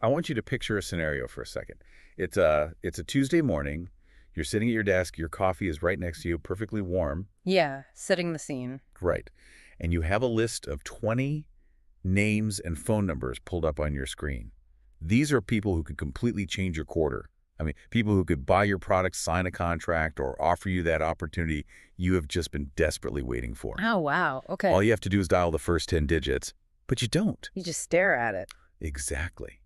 I want you to picture a scenario for a second. It's a Tuesday morning. You're sitting at your desk. Your coffee is right next to you, perfectly warm. Yeah, setting the scene. Right. And you have a list of 20 names and phone numbers pulled up on your screen. These are people who could completely change your quarter. I mean, people who could buy your product, sign a contract, or offer you that opportunity you have just been desperately waiting for. Oh, wow. Okay. All you have to do is dial the first 10 digits, but you don't. You just stare at it. Exactly.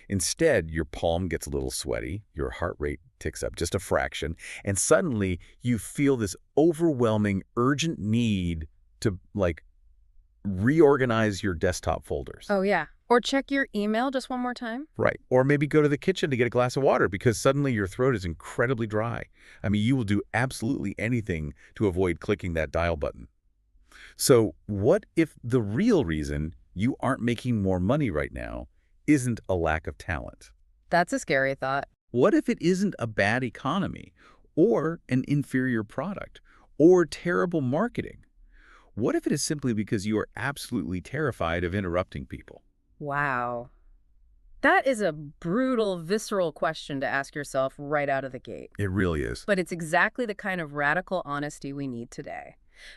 Instead, your palm gets a little sweaty, your heart rate ticks up just a fraction, and suddenly you feel this overwhelming, urgent need to, reorganize your desktop folders. Oh, yeah. Or check your email just one more time. Right. Or maybe go to the kitchen to get a glass of water because suddenly your throat is incredibly dry. I mean, you will do absolutely anything to avoid clicking that dial button. So what if the real reason you aren't making more money right now isn't a lack of talent? That's a scary thought. What if it isn't a bad economy or an inferior product or terrible marketing? What if it is simply because you are absolutely terrified of interrupting people? Wow. That is a brutal, visceral question to ask yourself right out of the gate. It really is. But it's exactly the kind of radical honesty we need today.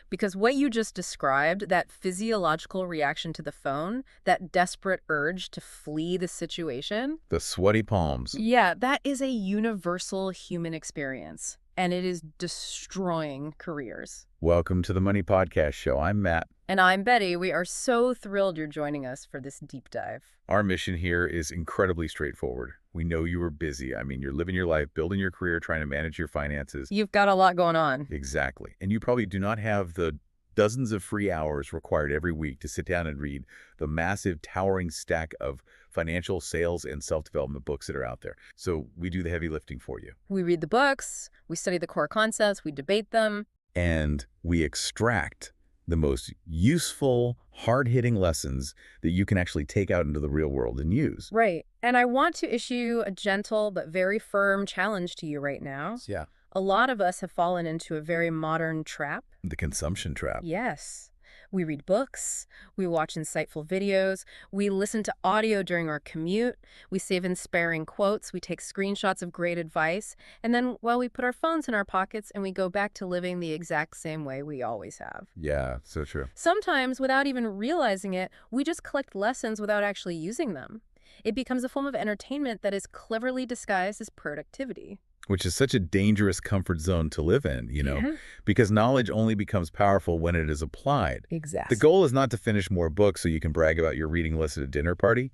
Because what you just described, that physiological reaction to the phone, that desperate urge to flee the situation, The sweaty palms. yeah, that is a universal human experience. And it is destroying careers. Welcome to the Money Podcast Show. I'm Matt. And I'm Betty. We are so thrilled you're joining us for this deep dive. Our mission here is incredibly straightforward. We know you are busy. I mean, you're living your life, building your career, trying to manage your finances. You've got a lot going on. Exactly. And you probably do not have the dozens of free hours required every week to sit down and read the massive, towering stack of financial, sales, and self-development books that are out there. So we do the heavy lifting for you. We read the books, we study the core concepts, we debate them. And we extract the most useful, hard-hitting lessons that you can actually take out into the real world and use. Right. And I want to issue a gentle but very firm challenge to you right now. Yeah. A lot of us have fallen into a very modern trap. The consumption trap. Yes. We read books, we watch insightful videos, we listen to audio during our commute, we save inspiring quotes, we take screenshots of great advice, and then, well, we put our phones in our pockets and we go back to living the exact same way we always have. Yeah, so true. Sometimes, without even realizing it, we just collect lessons without actually using them. It becomes a form of entertainment that is cleverly disguised as productivity. Which is such a dangerous comfort zone to live in, Yeah. because knowledge only becomes powerful when it is applied. Exactly. The goal is not to finish more books so you can brag about your reading list at a dinner party.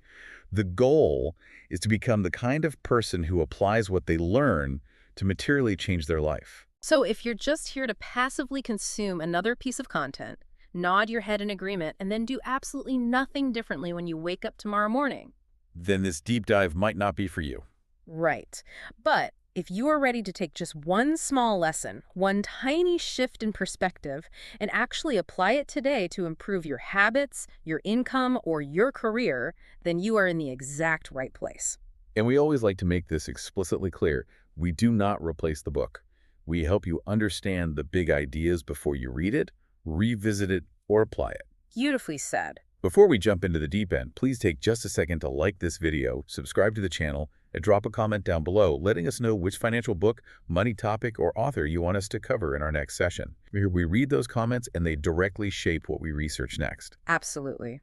The goal is to become the kind of person who applies what they learn to materially change their life. So if you're just here to passively consume another piece of content, nod your head in agreement, and then do absolutely nothing differently when you wake up tomorrow morning. Then this deep dive might not be for you. Right. But if you are ready to take just one small lesson, one tiny shift in perspective, and actually apply it today to improve your habits, your income, or your career, then you are in the exact right place. And we always like to make this explicitly clear. We do not replace the book. We help you understand the big ideas before you read it, revisit it, or apply it. Beautifully said. Before we jump into the deep end, please take just a second to like this video, subscribe to the channel, and drop a comment down below letting us know which financial book, money topic, or author you want us to cover in our next session. Here we read those comments and they directly shape what we research next. Absolutely.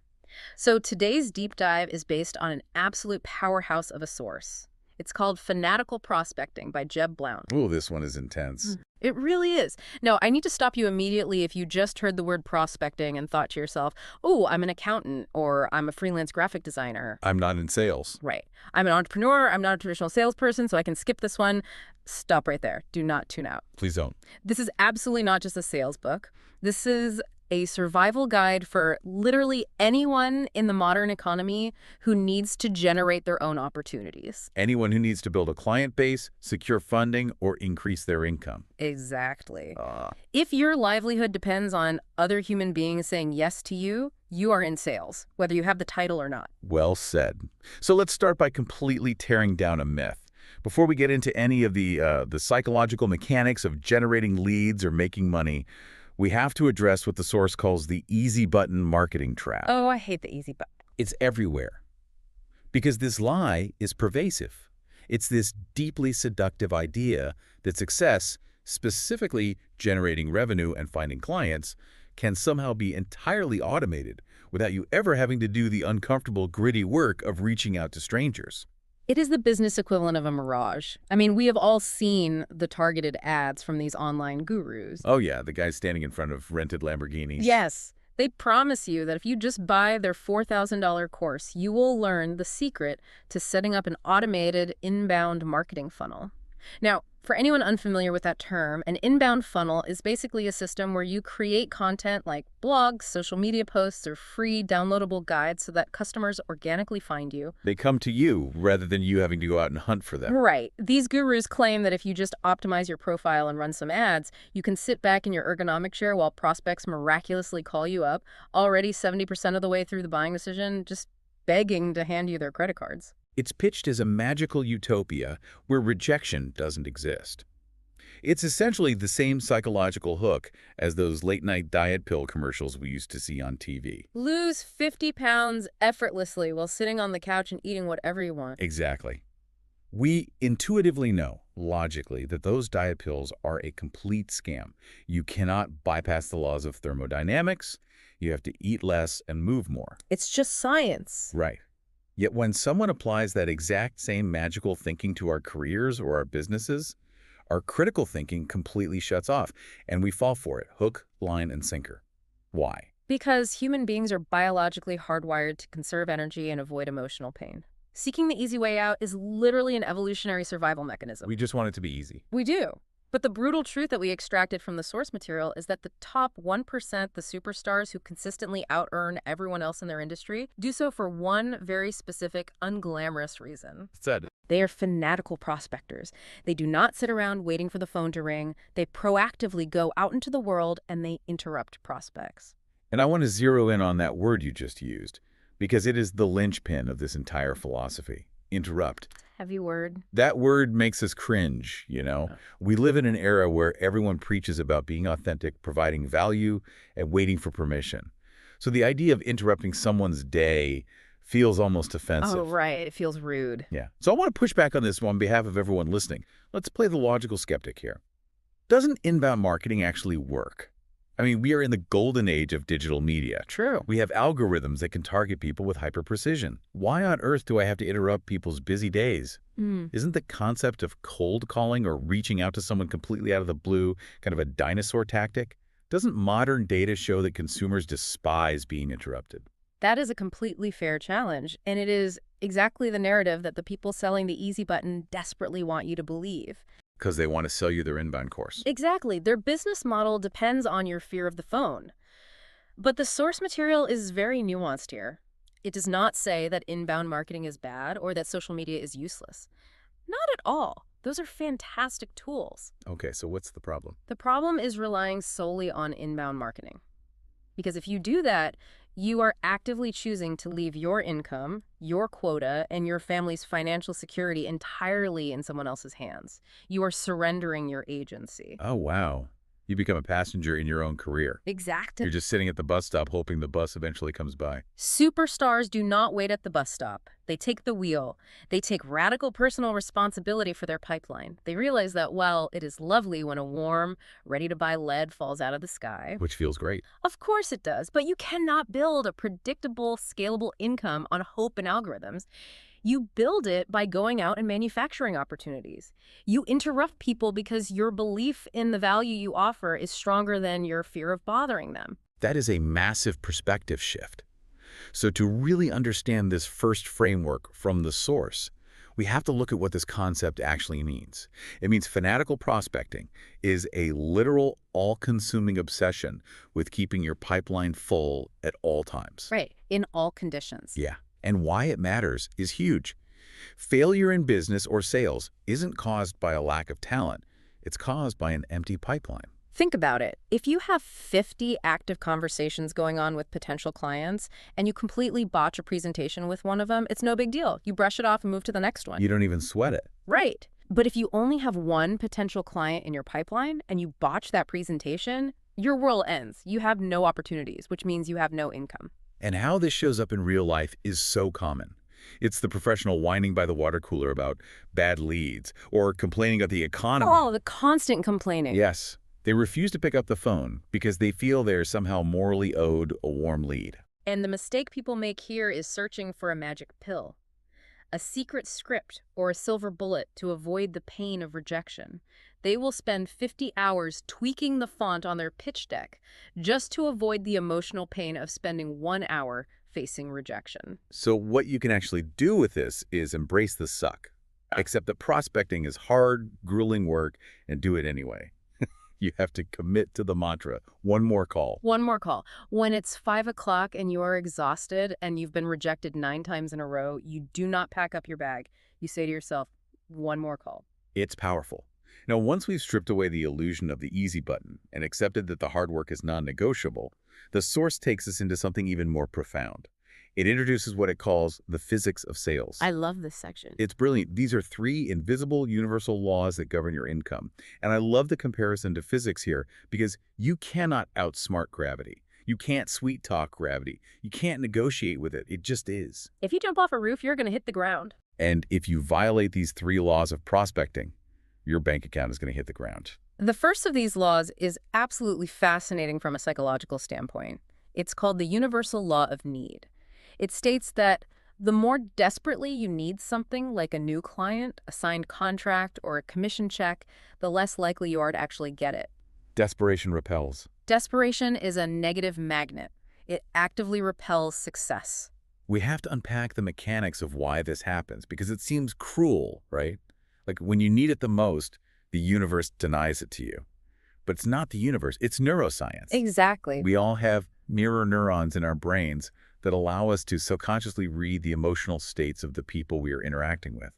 So today's deep dive is based on an absolute powerhouse of a source. It's called Fanatical Prospecting by Jeb Blount. Ooh, this one is intense. It really is. Now, I need to stop you immediately if you just heard the word prospecting and thought to yourself, oh, I'm an accountant or I'm a freelance graphic designer. I'm not in sales. Right. I'm an entrepreneur. I'm not a traditional salesperson, so I can skip this one. Stop right there. Do not tune out. Please don't. This is absolutely not just a sales book. This is a survival guide for literally anyone in the modern economy who needs to generate their own opportunities. Anyone who needs to build a client base, secure funding, or increase their income. Exactly. If your livelihood depends on other human beings saying yes to you, you are in sales, whether you have the title or not. Well said. So let's start by completely tearing down a myth. Before we get into any of the psychological mechanics of generating leads or making money, we have to address what the source calls the easy button marketing trap. Oh, I hate the easy button. It's everywhere. Because this lie is pervasive. It's this deeply seductive idea that success, specifically generating revenue and finding clients, can somehow be entirely automated without you ever having to do the uncomfortable, gritty work of reaching out to strangers. It is the business equivalent of a mirage. I mean, we have all seen the targeted ads from these online gurus. Oh yeah, the guy standing in front of rented Lamborghinis. Yes, they promise you that if you just buy their $4,000 course, you will learn the secret to setting up an automated inbound marketing funnel. Now, for anyone unfamiliar with that term, an inbound funnel is basically a system where you create content like blogs, social media posts, or free downloadable guides so that customers organically find you. They come to you rather than you having to go out and hunt for them. Right. These gurus claim that if you just optimize your profile and run some ads, you can sit back in your ergonomic chair while prospects miraculously call you up, already 70% of the way through the buying decision, just begging to hand you their credit cards. It's pitched as a magical utopia where rejection doesn't exist. It's essentially the same psychological hook as those late-night diet pill commercials we used to see on TV. Lose 50 pounds effortlessly while sitting on the couch and eating whatever you want. Exactly. We intuitively know, logically, that those diet pills are a complete scam. You cannot bypass the laws of thermodynamics. You have to eat less and move more. It's just science. Right. Yet when someone applies that exact same magical thinking to our careers or our businesses, our critical thinking completely shuts off, and we fall for it, hook, line, and sinker. Why? Because human beings are biologically hardwired to conserve energy and avoid emotional pain. Seeking the easy way out is literally an evolutionary survival mechanism. We just want it to be easy. We do. But the brutal truth that we extracted from the source material is that the top 1%, the superstars who consistently out-earn everyone else in their industry, do so for one very specific, unglamorous reason. Said. They are fanatical prospectors. They do not sit around waiting for the phone to ring. They proactively go out into the world and they interrupt prospects. And I want to zero in on that word you just used, because it is the linchpin of this entire philosophy. Interrupt. Heavy word. That word makes us cringe, you know? We live in an era where everyone preaches about being authentic, providing value, and waiting for permission. So the idea of interrupting someone's day feels almost offensive. Oh, right. It feels rude. Yeah. So I want to push back on this on behalf of everyone listening. Let's play the logical skeptic here. Doesn't inbound marketing actually work? I mean, we are in the golden age of digital media. True. We have algorithms that can target people with hyper-precision. Why on earth do I have to interrupt people's busy days? Isn't the concept of cold calling or reaching out to someone completely out of the blue kind of a dinosaur tactic? Doesn't modern data show that consumers despise being interrupted? That is a completely fair challenge, and it is exactly the narrative that the people selling the easy button desperately want you to believe. Because they want to sell you their inbound course. Exactly. Their business model depends on your fear of the phone. But the source material is very nuanced here. It does not say that inbound marketing is bad or that social media is useless. Not at all. Those are fantastic tools. Okay, so what's the problem? The problem is relying solely on inbound marketing. Because if you do that, you are actively choosing to leave your income, your quota, and your family's financial security entirely in someone else's hands. You are surrendering your agency. Oh, wow. You become a passenger in your own career. Exactly. You're just sitting at the bus stop hoping the bus eventually comes by. Superstars do not wait at the bus stop. They take the wheel. They take radical personal responsibility for their pipeline. They realize that, well, it is lovely when a warm, ready-to-buy lead falls out of the sky. Which feels great. Of course it does, but you cannot build a predictable, scalable income on hope and algorithms. You build it by going out and manufacturing opportunities. You interrupt people because your belief in the value you offer is stronger than your fear of bothering them. That is a massive perspective shift. So to really understand this first framework from the source, we have to look at what this concept actually means. It means fanatical prospecting is a literal, all-consuming obsession with keeping your pipeline full at all times. Right, in all conditions. Yeah. And why it matters is huge. Failure in business or sales isn't caused by a lack of talent. It's caused by an empty pipeline. Think about it. If you have 50 active conversations going on with potential clients and you completely botch a presentation with one of them, it's no big deal. You brush it off and move to the next one. You don't even sweat it. Right. But if you only have one potential client in your pipeline and you botch that presentation, your world ends. You have no opportunities, which means you have no income. And how this shows up in real life is so common. It's the professional whining by the water cooler about bad leads or complaining about the economy. Oh, the constant complaining. Yes, they refuse to pick up the phone because they feel they're somehow morally owed a warm lead. And the mistake people make here is searching for a magic pill, a secret script, or a silver bullet to avoid the pain of rejection. They will spend 50 hours tweaking the font on their pitch deck just to avoid the emotional pain of spending 1 hour facing rejection. So what you can actually do with this is embrace the suck. Except that prospecting is hard, grueling work, and do it anyway. You have to commit to the mantra. One more call. One more call. When it's 5 o'clock and you are exhausted and you've been rejected 9 times in a row, you do not pack up your bag. You say to yourself, one more call. It's powerful. Now, once we've stripped away the illusion of the easy button and accepted that the hard work is non-negotiable, the source takes us into something even more profound. It introduces what it calls the physics of sales. I love this section. It's brilliant. These are 3 invisible universal laws that govern your income. And I love the comparison to physics here because you cannot outsmart gravity. You can't sweet talk gravity. You can't negotiate with it. It just is. If you jump off a roof, you're going to hit the ground. And if you violate these 3 laws of prospecting, your bank account is going to hit the ground. The first of these laws is absolutely fascinating from a psychological standpoint. It's called the universal law of need. It states that the more desperately you need something like a new client, a signed contract, or a commission check, the less likely you are to actually get it. Desperation repels. Desperation is a negative magnet. It actively repels success. We have to unpack the mechanics of why this happens because it seems cruel, right? Like when you need it the most, the universe denies it to you. But it's not the universe, it's neuroscience. Exactly. We all have mirror neurons in our brains that allow us to subconsciously read the emotional states of the people we are interacting with.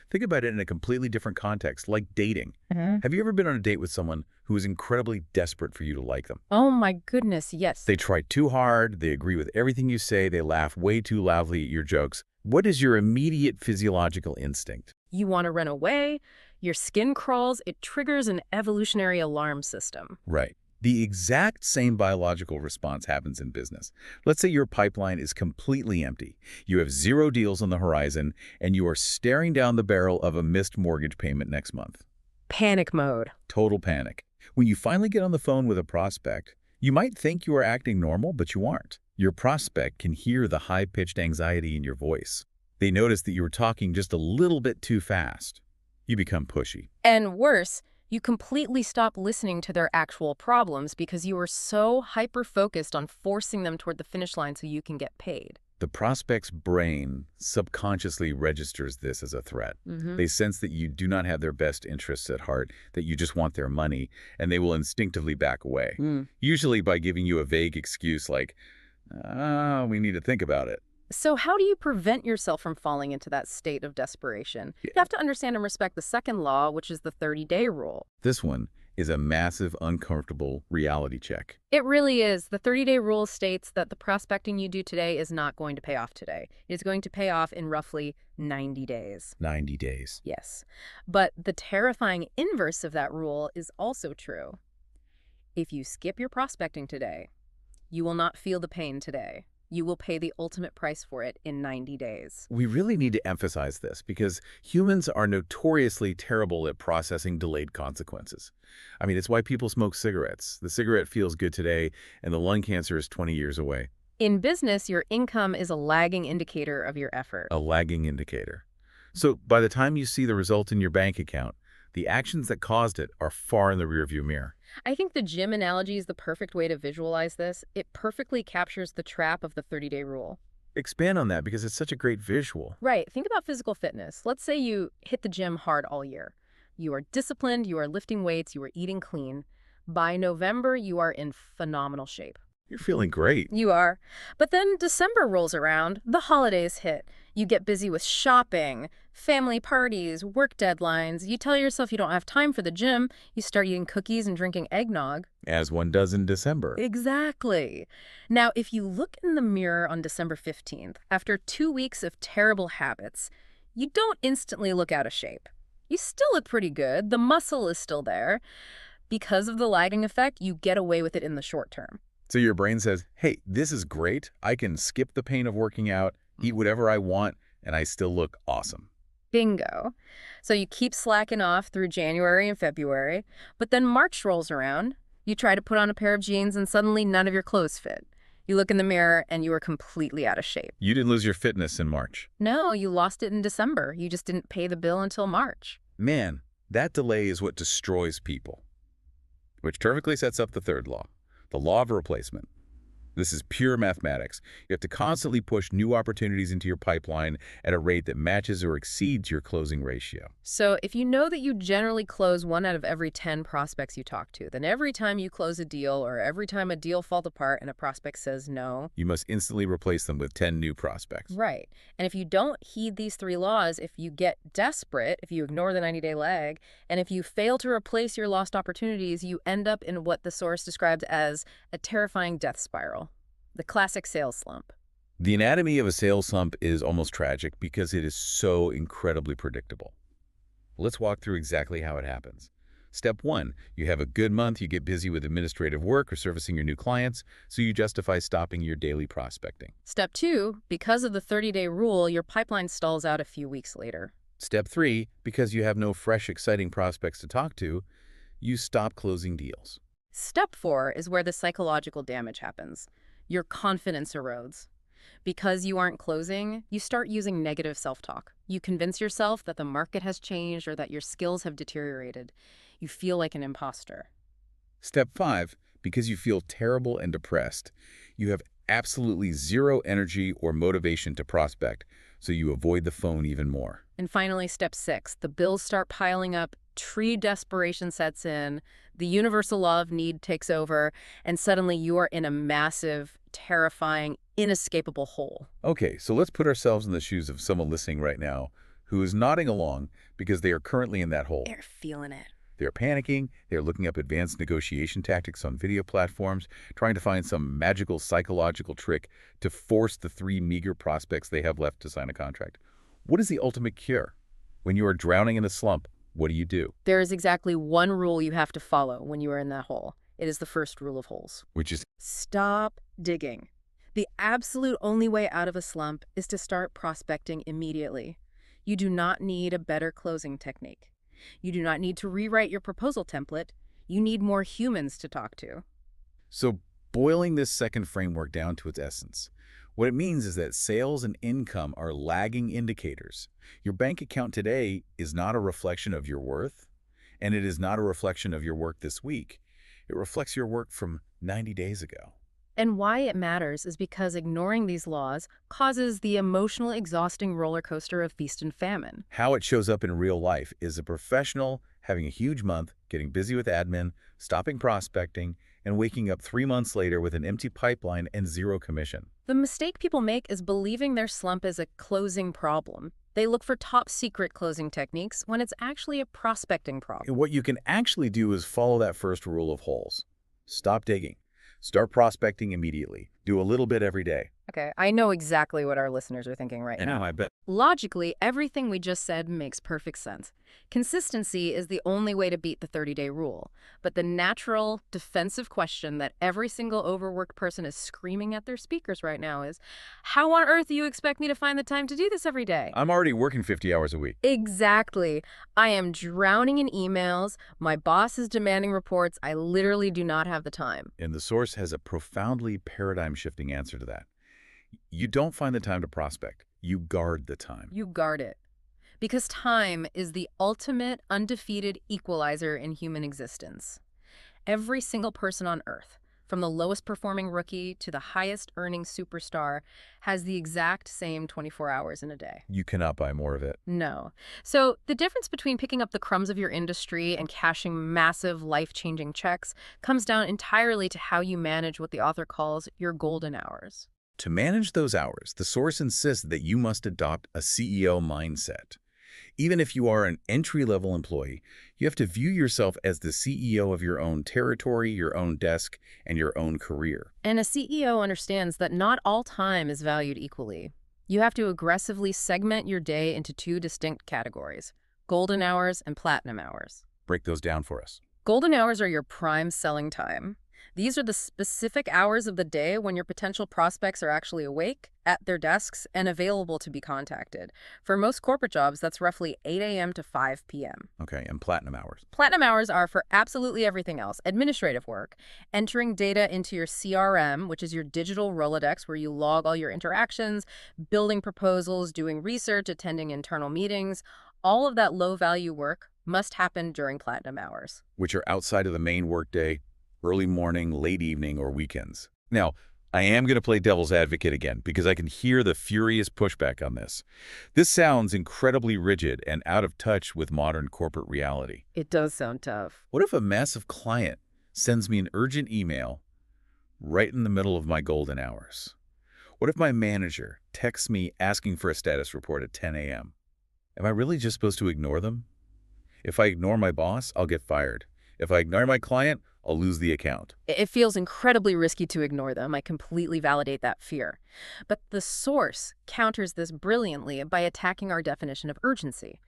Think about it in a completely different context, like dating. Have you ever been on a date with someone who is incredibly desperate for you to like them? Oh my goodness, yes. They try too hard, they agree with everything you say, they laugh way too loudly at your jokes. What is your immediate physiological instinct? You want to run away, your skin crawls, it triggers an evolutionary alarm system. Right. The exact same biological response happens in business. Let's say your pipeline is completely empty. You have 0 deals on the horizon, and you are staring down the barrel of a missed mortgage payment next month. Panic mode. Total panic. When you finally get on the phone with a prospect, you might think you are acting normal, but you aren't. Your prospect can hear the high-pitched anxiety in your voice. They notice that you were talking just a little bit too fast. You become pushy. And worse, you completely stop listening to their actual problems because you are so hyper-focused on forcing them toward the finish line so you can get paid. The prospect's brain subconsciously registers this as a threat. They sense that you do not have their best interests at heart, that you just want their money, and they will instinctively back away. Usually by giving you a vague excuse like, we need to think about it. So how do you prevent yourself from falling into that state of desperation? You have to understand and respect the second law, which is the 30-day rule. This one is a massive, uncomfortable reality check. It really is. The 30-day rule states that the prospecting you do today is not going to pay off today. It's going to pay off in roughly 90 days. 90 days. Yes. But the terrifying inverse of that rule is also true. If you skip your prospecting today, you will not feel the pain today. You will pay the ultimate price for it in 90 days. We really need to emphasize this because humans are notoriously terrible at processing delayed consequences. I mean, it's why people smoke cigarettes. The cigarette feels good today, and the lung cancer is 20 years away. In business, your income is a lagging indicator of your effort. A lagging indicator. So by the time you see the result in your bank account, the actions that caused it are far in the rearview mirror. I think the gym analogy is the perfect way to visualize this. It perfectly captures the trap of the 30-day rule. Expand on that because it's such a great visual. Right. Think about physical fitness. Let's say you hit the gym hard all year. You are disciplined, you are lifting weights, you are eating clean. By November, you are in phenomenal shape. You're feeling great. You are. But then December rolls around, the holidays hit. You get busy with shopping, family parties, work deadlines. You tell yourself you don't have time for the gym. You start eating cookies and drinking eggnog. As one does in December. Exactly. Now, if you look in the mirror on December 15th, after 2 weeks of terrible habits, you don't instantly look out of shape. You still look pretty good. The muscle is still there. Because of the lagging effect, you get away with it in the short term. So your brain says, hey, this is great. I can skip the pain of working out, eat whatever I want, and I still look awesome. Bingo. So you keep slacking off through January and February, but then March rolls around. You try to put on a pair of jeans and suddenly none of your clothes fit. You look in the mirror and you are completely out of shape. You didn't lose your fitness in March. No, you lost it in December. You just didn't pay the bill until March. Man, that delay is what destroys people. Which perfectly sets up the third law, the law of replacement. This is pure mathematics. You have to constantly push new opportunities into your pipeline at a rate that matches or exceeds your closing ratio. So if you know that you generally close 1 out of every 10 prospects you talk to, then every time you close a deal or every time a deal falls apart and a prospect says no, You must instantly replace them with 10 new prospects. right. And if you don't heed these 3 laws, if you get desperate, if you ignore the 90-day lag, and if you fail to replace your lost opportunities, you end up in what the source describes as a terrifying death spiral, the classic sales slump. The anatomy of a sales slump is almost tragic because it is so incredibly predictable. Let's walk through exactly how it happens. Step 1, you have a good month, you get busy with administrative work or servicing your new clients, so you justify stopping your daily prospecting. Step 2, because of the 30-day rule, your pipeline stalls out a few weeks later. Step 3, because you have no fresh, exciting prospects to talk to, you stop closing deals. Step 4 is where the psychological damage happens. Your confidence erodes. Because you aren't closing, you start using negative self-talk. You convince yourself that the market has changed or that your skills have deteriorated. You feel like an imposter. Step 5, because you feel terrible and depressed, you have absolutely zero energy or motivation to prospect, so you avoid the phone even more. And finally, step 6, the bills start piling up, tree desperation sets in, the universal law of need takes over, and suddenly you are in a massive, terrifying, inescapable hole. Okay, so let's put ourselves in the shoes of someone listening right now who is nodding along because they are currently in that hole. They're feeling it. They're panicking, they're looking up advanced negotiation tactics on video platforms, trying to find some magical psychological trick to force the 3 meager prospects they have left to sign a contract. What is the ultimate cure? When you are drowning in a slump, what do? There is exactly one rule you have to follow when you are in that hole. It is the first rule of holes. Which is, Stop digging. The absolute only way out of a slump is to start prospecting immediately. You do not need a better closing technique. You do not need to rewrite your proposal template. You need more humans to talk to. so boiling this second framework down to its essence, what it means is that sales and income are lagging indicators. Your bank account today is not a reflection of your worth, and it is not a reflection of your work this week. It reflects your work from 90 days ago. And why it matters is because ignoring these laws causes the emotional, exhausting roller coaster of feast and famine. How it shows up in real life is a professional having a huge month, getting busy with admin, stopping prospecting, and waking up 3 months later with an empty pipeline and zero commission. The mistake people make is believing their slump is a closing problem. They look for top-secret closing techniques when it's actually a prospecting problem. And what you can actually do is follow that first rule of holes. Stop digging. Start prospecting immediately. Do a little bit every day. Okay, I know exactly what our listeners are thinking right And now. now I bet. Logically, everything we just said makes perfect sense. Consistency is the only way to beat the 30-day rule. But the natural, defensive question that every single overworked person is screaming at their speakers right now is, how on earth do you expect me to find the time to do this every day? I'm already working 50 hours a week. Exactly. I am drowning in emails. My boss is demanding reports. I literally do not have the time. And the source has a profoundly paradigm-shifting answer to that. You don't find the time to prospect. You guard the time. You guard it. Because time is the ultimate undefeated equalizer in human existence. Every single person on Earth, from the lowest performing rookie to the highest earning superstar, has the exact same 24 hours in a day. You cannot buy more of it. No. So the difference between picking up the crumbs of your industry and cashing massive life-changing checks comes down entirely to how you manage what the author calls your golden hours. To manage those hours, the source insists that you must adopt a CEO mindset. Even if you are an entry-level employee, you have to view yourself as the CEO of your own territory, your own desk, and your own career. And a CEO understands that not all time is valued equally. You have to aggressively segment your day into 2 distinct categories, golden hours and platinum hours. Break those down for us. Golden hours are your prime selling time. These are the specific hours of the day when your potential prospects are actually awake, at their desks, and available to be contacted. For most corporate jobs, that's roughly 8 a.m. to 5 p.m. Okay, and platinum hours. Platinum hours are for absolutely everything else. Administrative work, entering data into your CRM, which is your digital Rolodex where you log all your interactions, building proposals, doing research, attending internal meetings. All of that low-value work must happen during platinum hours. Which are outside of the main workday, early morning, late evening, or weekends. Now, I am going to play devil's advocate again because I can hear the furious pushback on this. This sounds incredibly rigid and out of touch with modern corporate reality. It does sound tough. What if a massive client sends me an urgent email right in the middle of my golden hours? What if my manager texts me asking for a status report at 10 a.m.? Am I really just supposed to ignore them? If I ignore my boss, I'll get fired. If I ignore my client, I'll lose the account. It feels incredibly risky to ignore them. I completely validate that fear. But the source counters this brilliantly by attacking our definition of urgency.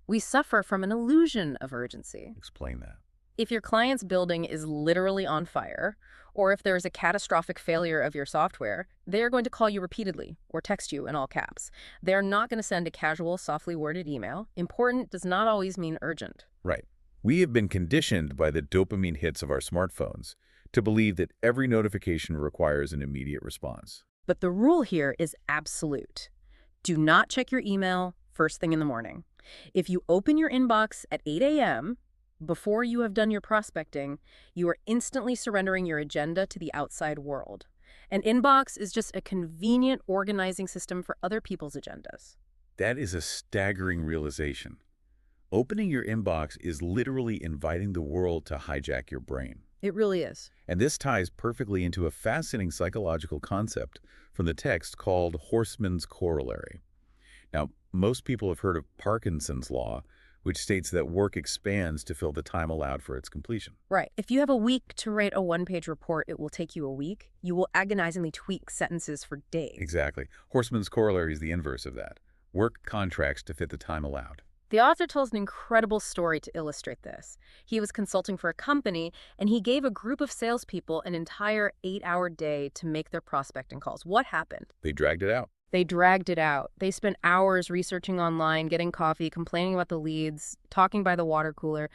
We suffer from an illusion of urgency. Explain that. If your client's building is literally on fire, or if there is a catastrophic failure of your software, they're going to call you repeatedly or text you in all caps. They're not going to send a casual, softly worded email. Important does not always mean urgent. Right. We have been conditioned by the dopamine hits of our smartphones to believe that every notification requires an immediate response. But the rule here is absolute. Do not check your email first thing in the morning. If you open your inbox at 8 a.m., before you have done your prospecting, you are instantly surrendering your agenda to the outside world. An inbox is just a convenient organizing system for other people's agendas. That is a staggering realization. Opening your inbox is literally inviting the world to hijack your brain. It really is. And this ties perfectly into a fascinating psychological concept from the text called Horstman's corollary. Now, most people have heard of Parkinson's law, which states that work expands to fill the time allowed for its completion. Right. If you have a week to write a one-page report, it will take you a week. You will agonizingly tweak sentences for days. Exactly. Horstman's corollary is the inverse of that. Work contracts to fit the time allowed. The author tells an incredible story to illustrate this. He was consulting for a company, and he gave a group of salespeople an entire 8-hour day to make their prospecting calls. What happened? They dragged it out. They dragged it out. They spent hours researching online, getting coffee, complaining about the leads, talking by the water cooler.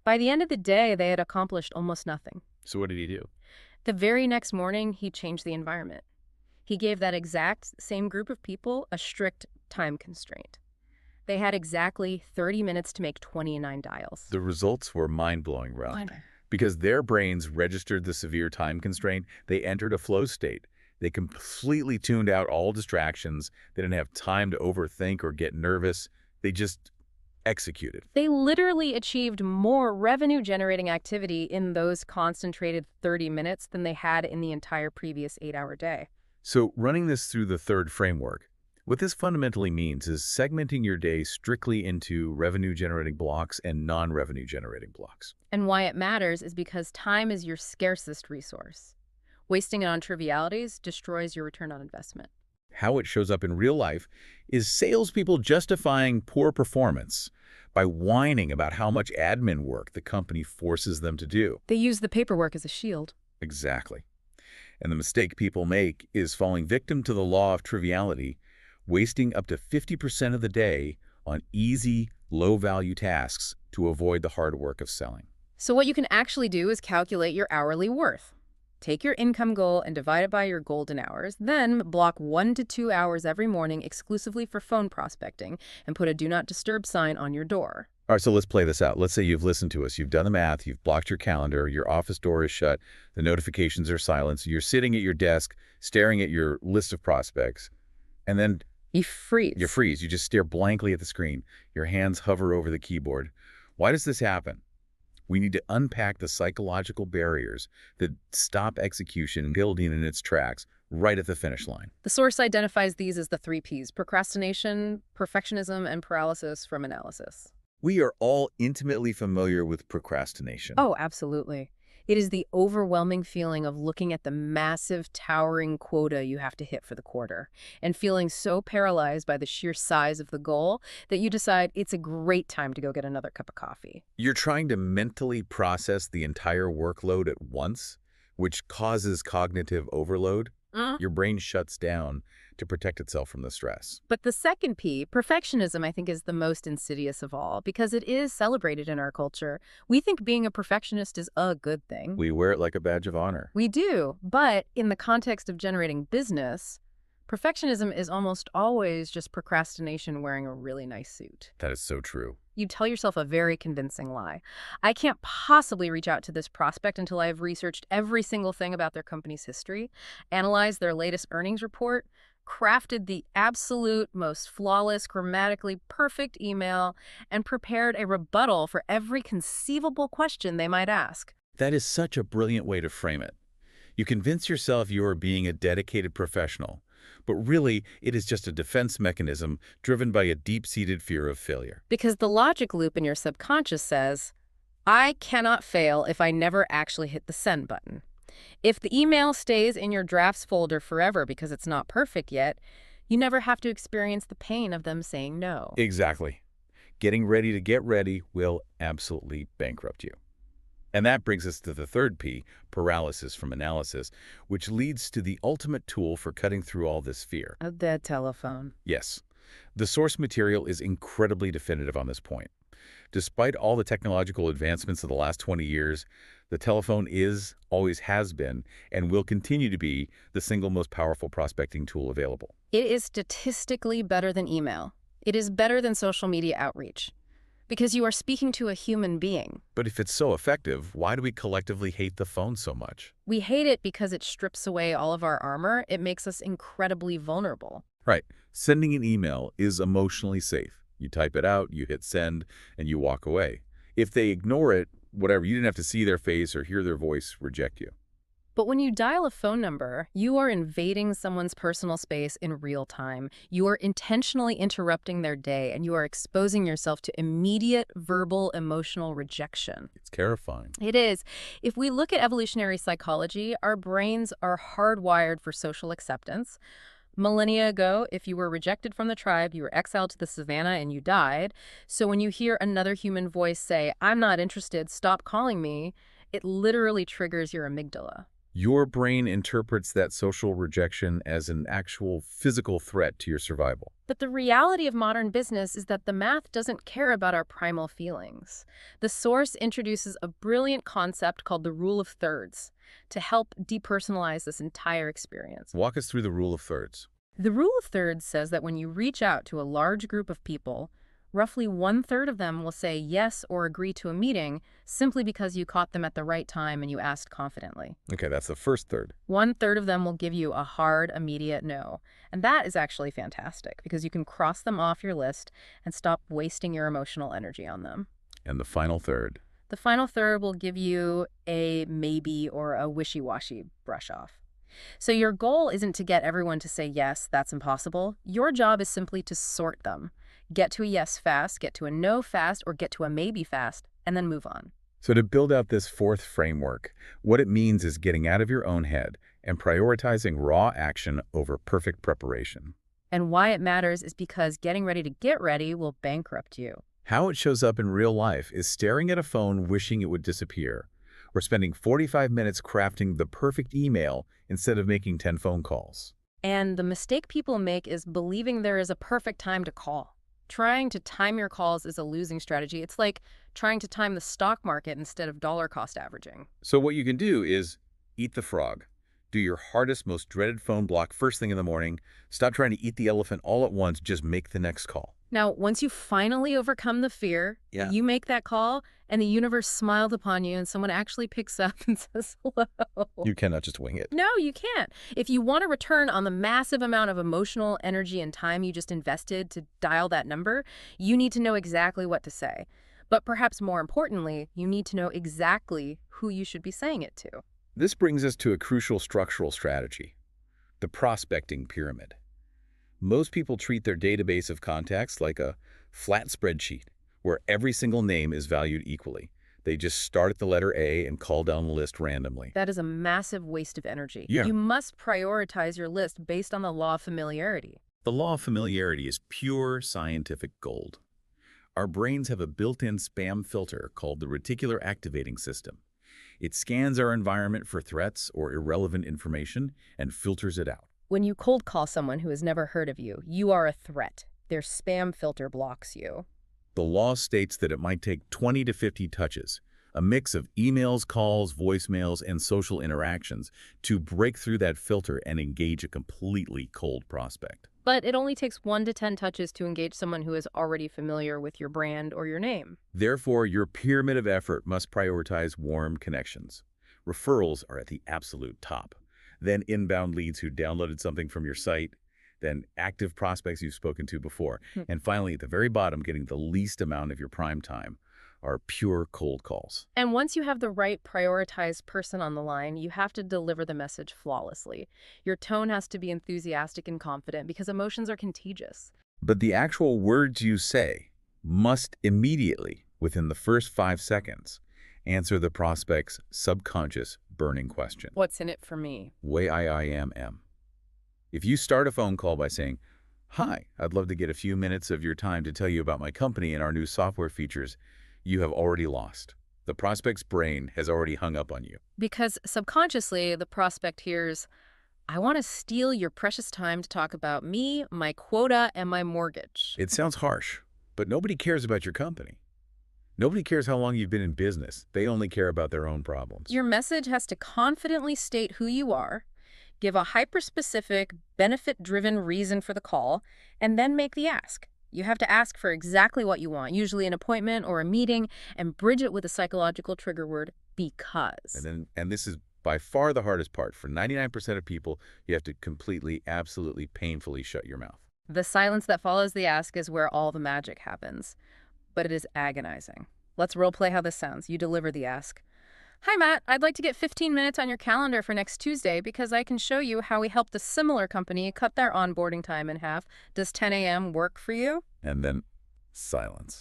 By the end of the day, they had accomplished almost nothing. So what did he do? The very next morning, he changed the environment. He gave that exact same group of people a strict time constraint. They had exactly 30 minutes to make 29 dials. The results were mind-blowing, Ralph. Because their brains registered the severe time constraint, they entered a flow state. They completely tuned out all distractions. They didn't have time to overthink or get nervous. They just executed. They literally achieved more revenue-generating activity in those concentrated 30 minutes than they had in the entire previous 8-hour day. So running this through the third framework, what this fundamentally means is segmenting your day strictly into revenue-generating blocks and non-revenue-generating blocks. And why it matters is because time is your scarcest resource. Wasting it on trivialities destroys your return on investment. How it shows up in real life is salespeople justifying poor performance by whining about how much admin work the company forces them to do. They use the paperwork as a shield. Exactly. And the mistake people make is falling victim to the law of triviality, wasting up to 50% of the day on easy, low-value tasks to avoid the hard work of selling. So what you can actually do is calculate your hourly worth. Take your income goal and divide it by your golden hours, then block 1 to 2 hours every morning exclusively for phone prospecting and put a do not disturb sign on your door. All right, so let's play this out. Let's say you've listened to us, you've done the math, you've blocked your calendar, your office door is shut, the notifications are silenced, you're sitting at your desk staring at your list of prospects, and then You freeze. you freeze. You just stare blankly at the screen. Your hands hover over the keyboard. Why does this happen? We need to unpack the psychological barriers that stop execution building in its tracks right at the finish line. The source identifies these as the 3 Ps: procrastination, perfectionism, and paralysis from analysis. We are all intimately familiar with procrastination. Oh, absolutely. It is the overwhelming feeling of looking at the massive, towering quota you have to hit for the quarter and feeling so paralyzed by the sheer size of the goal that you decide it's a great time to go get another cup of coffee. You're trying to mentally process the entire workload at once, which causes cognitive overload. Your brain shuts down to protect itself from the stress. But the second P, perfectionism, I think is the most insidious of all because it is celebrated in our culture. We think being a perfectionist is a good thing. We wear it like a badge of honor. We do, but in the context of generating business, perfectionism is almost always just procrastination wearing a really nice suit. That is so true. You tell yourself a very convincing lie. I can't possibly reach out to this prospect until I've researched every single thing about their company's history, analyzed their latest earnings report, crafted the absolute most flawless, grammatically perfect email, and prepared a rebuttal for every conceivable question they might ask. That is such a brilliant way to frame it. You convince yourself you are being a dedicated professional, but really it is just a defense mechanism driven by a deep-seated fear of failure. Because the logic loop in your subconscious says, I cannot fail if I never actually hit the send button. If the email stays in your drafts folder forever because it's not perfect yet, you never have to experience the pain of them saying no. Exactly. Getting ready to get ready will absolutely bankrupt you. And that brings us to the third P, paralysis from analysis, which leads to the ultimate tool for cutting through all this fear. A dead telephone. Yes, the source material is incredibly definitive on this point. Despite all the technological advancements of the last 20 years, the telephone is, always has been, and will continue to be the single most powerful prospecting tool available. It is statistically better than email. It is better than social media outreach. Because you are speaking to a human being. But if it's so effective, why do we collectively hate the phone so much? We hate it because it strips away all of our armor. It makes us incredibly vulnerable. Right. Sending an email is emotionally safe. You type it out, you hit send, and you walk away. If they ignore it, whatever, you didn't have to see their face or hear their voice reject you. But when you dial a phone number, you are invading someone's personal space in real time. You are intentionally interrupting their day, and you are exposing yourself to immediate verbal, emotional rejection. It's terrifying. It is. If we look at evolutionary psychology, our brains are hardwired for social acceptance. Millennia ago, if you were rejected from the tribe, you were exiled to the savannah and you died. So when you hear another human voice say, I'm not interested, stop calling me, it literally triggers your amygdala. Your brain interprets that social rejection as an actual physical threat to your survival. But the reality of modern business is that the math doesn't care about our primal feelings. The source introduces a brilliant concept called the rule of thirds to help depersonalize this entire experience. Walk us through the rule of thirds. The rule of thirds says that when you reach out to a large group of people, roughly 1/3 of them will say yes or agree to a meeting simply because you caught them at the right time and you asked confidently. Okay, that's the first third. 1/3 of them will give you a hard, immediate no. And that is actually fantastic because you can cross them off your list and stop wasting your emotional energy on them. And the final third. The final third will give you a maybe or a wishy-washy brush off. So your goal isn't to get everyone to say yes, that's impossible. Your job is simply to sort them. Get to a yes fast, get to a no fast, or get to a maybe fast, and then move on. So to build out this fourth framework, what it means is getting out of your own head and prioritizing raw action over perfect preparation. And why it matters is because getting ready to get ready will bankrupt you. How it shows up in real life is staring at a phone wishing it would disappear, or spending 45 minutes crafting the perfect email instead of making 10 phone calls. And the mistake people make is believing there is a perfect time to call. Trying to time your calls is a losing strategy. It's like trying to time the stock market instead of dollar cost averaging. So what you can do is eat the frog. Do your hardest, most dreaded phone block first thing in the morning. Stop trying to eat the elephant all at once. Just make the next call. Now, once you finally overcome the fear, you make that call, and the universe smiled upon you, and someone actually picks up and says hello. You cannot just wing it. No, you can't. If you want a return on the massive amount of emotional energy and time you just invested to dial that number, you need to know exactly what to say. But perhaps more importantly, you need to know exactly who you should be saying it to. This brings us to a crucial structural strategy, the prospecting pyramid. Most people treat their database of contacts like a flat spreadsheet where every single name is valued equally. They just start at the letter A and call down the list randomly. That is a massive waste of energy. Yeah. You must prioritize your list based on the law of familiarity. The law of familiarity is pure scientific gold. Our brains have a built-in spam filter called the reticular activating system. It scans our environment for threats or irrelevant information and filters it out. When you cold call someone who has never heard of you, you are a threat. Their spam filter blocks you. The law states that it might take 20 to 50 touches, a mix of emails, calls, voicemails, and social interactions to break through that filter and engage a completely cold prospect. But it only takes 1 to 10 touches to engage someone who is already familiar with your brand or your name. Therefore, your pyramid of effort must prioritize warm connections. Referrals are at the absolute top. Then inbound leads who downloaded something from your site, then active prospects you've spoken to before. And finally, at the very bottom, getting the least amount of your prime time are pure cold calls. And once you have the right prioritized person on the line, you have to deliver the message flawlessly. Your tone has to be enthusiastic and confident because emotions are contagious. But the actual words you say must immediately, within the first 5 seconds, answer the prospect's subconscious burning question. What's in it for me? Way I am. If you start a phone call by saying, "Hi, I'd love to get a few minutes of your time to tell you about my company and our new software features," you have already lost. The prospect's brain has already hung up on you. Because subconsciously, the prospect hears, I want to steal your precious time to talk about me, my quota, and my mortgage. It sounds harsh, but nobody cares about your company. Nobody cares how long you've been in business. They only care about their own problems. Your message has to confidently state who you are, give a hyper-specific, benefit-driven reason for the call, and then make the ask. You have to ask for exactly what you want, usually an appointment or a meeting, and bridge it with a psychological trigger word, because. And this is by far the hardest part. For 99% of people, you have to completely, absolutely, painfully shut your mouth. The silence that follows the ask is where all the magic happens. But it is agonizing. Let's roleplay how this sounds. You deliver the ask. Hi, Matt. I'd like to get 15 minutes on your calendar for next Tuesday because I can show you how we helped a similar company cut their onboarding time in half. Does 10 a.m. work for you? And then silence.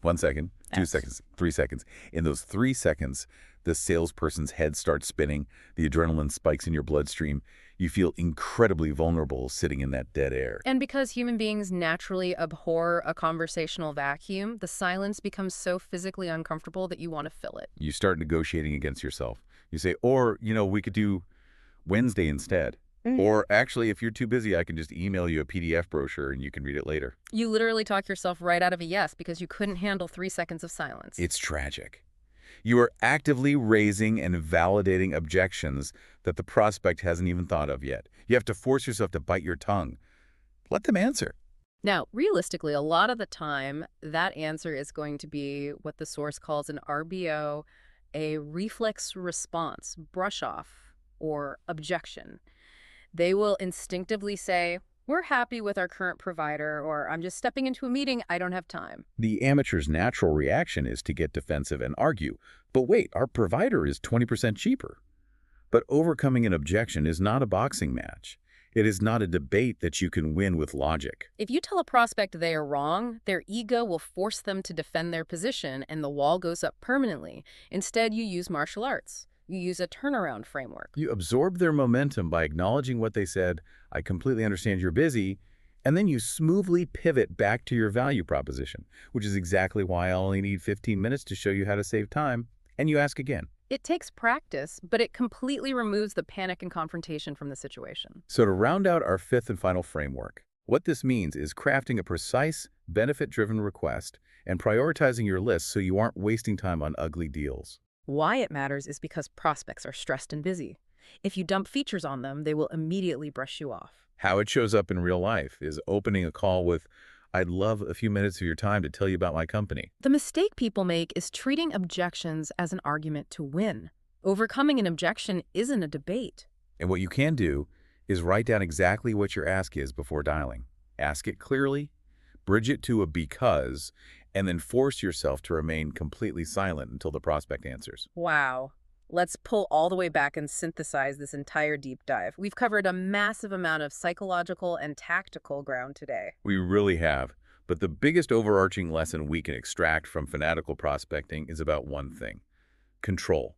1 second, 2 seconds, 3 seconds. In those 3 seconds, the salesperson's head starts spinning, the adrenaline spikes in your bloodstream. You feel incredibly vulnerable sitting in that dead air. And because human beings naturally abhor a conversational vacuum, the silence becomes so physically uncomfortable that you want to fill it. You start negotiating against yourself. You say, or, we could do Wednesday instead. Or actually, if you're too busy, I can just email you a PDF brochure and you can read it later. You literally talk yourself right out of a yes because you couldn't handle 3 seconds of silence. It's tragic. You are actively raising and validating objections that the prospect hasn't even thought of yet. You have to force yourself to bite your tongue. Let them answer. Now, realistically, a lot of the time, that answer is going to be what the source calls an RBO, a reflex response, brush off, or objection. They will instinctively say, we're happy with our current provider, or I'm just stepping into a meeting, I don't have time. The amateur's natural reaction is to get defensive and argue. But wait, our provider is 20% cheaper. But overcoming an objection is not a boxing match. It is not a debate that you can win with logic. If you tell a prospect they are wrong, their ego will force them to defend their position, and the wall goes up permanently. Instead, you use martial arts. You use a turnaround framework. You absorb their momentum by acknowledging what they said, I completely understand you're busy, and then you smoothly pivot back to your value proposition, which is exactly why I only need 15 minutes to show you how to save time, and you ask again. It takes practice, but it completely removes the panic and confrontation from the situation. So to round out our fifth and final framework, what this means is crafting a precise, benefit-driven request and prioritizing your list so you aren't wasting time on ugly deals. Why it matters is because prospects are stressed and busy. If you dump features on them, they will immediately brush you off. How it shows up in real life is opening a call with, I'd love a few minutes of your time to tell you about my company. The mistake people make is treating objections as an argument to win. Overcoming an objection isn't a debate. And what you can do is write down exactly what your ask is before dialing. Ask it clearly, bridge it to a because, and then force yourself to remain completely silent until the prospect answers. Wow. Let's pull all the way back and synthesize this entire deep dive. We've covered a massive amount of psychological and tactical ground today. We really have. But the biggest overarching lesson we can extract from fanatical prospecting is about one thing: control.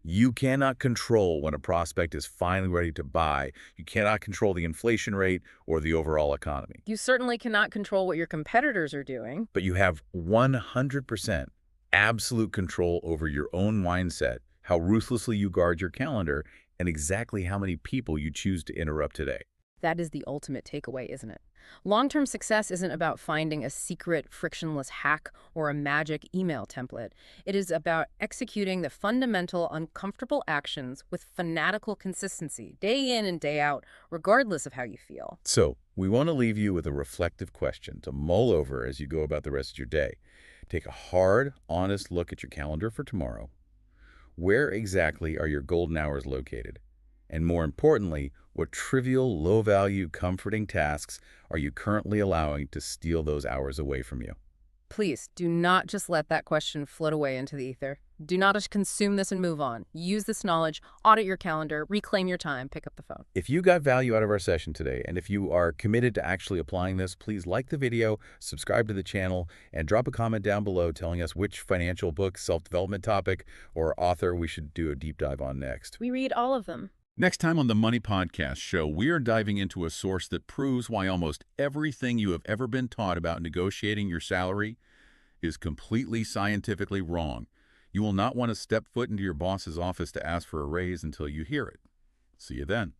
You cannot control when a prospect is finally ready to buy. You cannot control the inflation rate or the overall economy. You certainly cannot control what your competitors are doing. But you have 100% absolute control over your own mindset, how ruthlessly you guard your calendar, and exactly how many people you choose to interrupt today. That is the ultimate takeaway, isn't it? Long-term success isn't about finding a secret, frictionless hack or a magic email template. It is about executing the fundamental, uncomfortable actions with fanatical consistency, day in and day out, regardless of how you feel. So, we want to leave you with a reflective question to mull over as you go about the rest of your day. Take a hard, honest look at your calendar for tomorrow. Where exactly are your golden hours located? And more importantly, what trivial, low-value, comforting tasks are you currently allowing to steal those hours away from you? Please do not just let that question float away into the ether. Do not just consume this and move on. Use this knowledge, audit your calendar, reclaim your time, pick up the phone. If you got value out of our session today, and if you are committed to actually applying this, please like the video, subscribe to the channel, and drop a comment down below telling us which financial book, self-development topic, or author we should do a deep dive on next. We read all of them. Next time on the Money Podcast Show, we are diving into a source that proves why almost everything you have ever been taught about negotiating your salary is completely scientifically wrong. You will not want to step foot into your boss's office to ask for a raise until you hear it. See you then.